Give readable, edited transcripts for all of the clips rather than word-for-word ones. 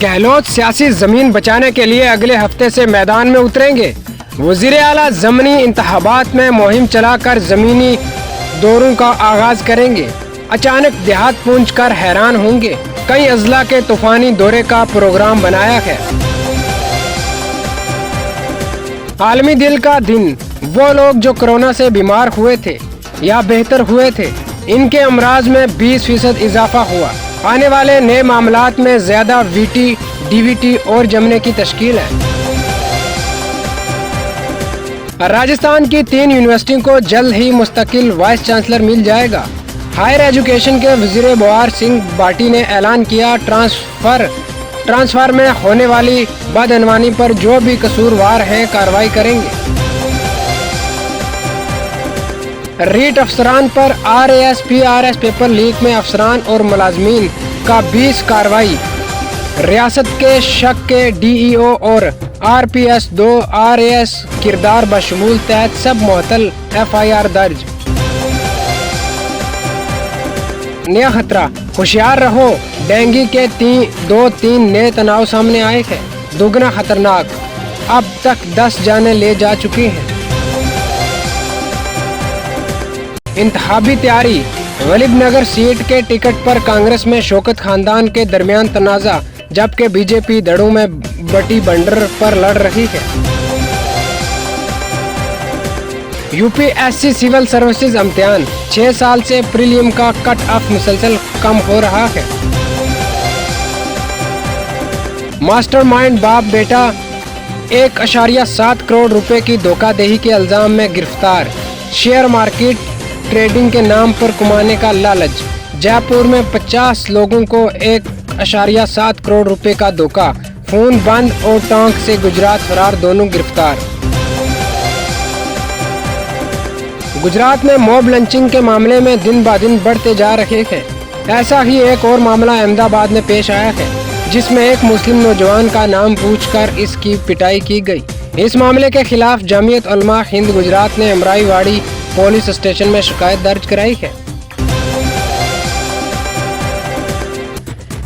गहलोत सियासी जमीन बचाने के लिए अगले हफ्ते से मैदान में उतरेंगे। वज़ीर आला ज़मनी इंतखाबात में मुहिम चलाकर ज़मीनी दौरों का आगाज करेंगे। अचानक देहात पहुँच कर हैरान होंगे। कई अजला के तूफानी दौरे का प्रोग्राम बनाया है। आलमी दिल का दिन, वो लोग जो कोरोना से बीमार हुए थे या बेहतर हुए थे, इनके अमराज में 20% इजाफा हुआ। आने वाले नए मामलात में ज्यादा वीटी, डीवीटी और जमने की तश्कील है। राजस्थान की 3 यूनिवर्सिटियों को जल्द ही मुस्तकिल वाइस चांसलर मिल जाएगा। हायर एजुकेशन के वजीर बवार सिंह भाटी ने ऐलान किया, ट्रांसफर में होने वाली बदअनवानी पर जो भी कसूरवार हैं कार्रवाई करेंगे। रीट अफसरान पर RAS-PRS पेपर लीक में अफसरान और मुलाजमीन का 20 कार्रवाई। रियासत के शक के DEO और RPS 2 RAS किरदार बशमूल तहत सब मुअत्तल FIR दर्ज। नया खतरा, होशियार रहो, डेंगू के 2-3 नए तनाव सामने आए हैं। दुगना खतरनाक, अब तक 10 जानें ले जा चुकी हैं। इंतखाबी तैयारी, गरीब नगर सीट के टिकट पर कांग्रेस में शौकत खानदान के दरमियान तनाजा, जबकि बीजेपी धड़ों में बटी बंडर पर लड़ रही है। UPSC सिविल सर्विसेज इम्तिहान, 6 साल से प्रीलिम का कट ऑफ मुसलसल कम हो रहा है। मास्टरमाइंड बाप बेटा 1.7 करोड़ रुपए की धोखाधड़ी के इल्जाम में गिरफ्तार। शेयर मार्केट ट्रेडिंग के नाम पर कमाने का लालच। जयपुर में 50 लोगों को 1.7 करोड़ रुपए का धोखा। फोन बंद और टोंक से गुजरात फरार, दोनों गिरफ्तार। गुजरात में मॉब लंचिंग के मामले में दिन ब दिन बढ़ते जा रहे हैं। ऐसा ही एक और मामला अहमदाबाद में पेश आया है, जिसमें एक मुस्लिम नौजवान का नाम पूछकर इसकी पिटाई की गई। इस मामले के खिलाफ जमीयत उलमा हिंद गुजरात ने अमराईवाड़ी पुलिस स्टेशन में शिकायत दर्ज कराई है।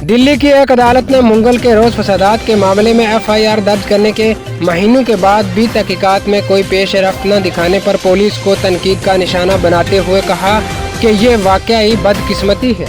दिल्ली की एक अदालत ने मंगल के रोज फसादात के मामले में FIR दर्ज करने के महीनों के बाद भी तहकीकात में कोई पेशरफ्त न दिखाने पर पुलिस को तनकीद का निशाना बनाते हुए कहा कि ये वाकई बदकिस्मती है।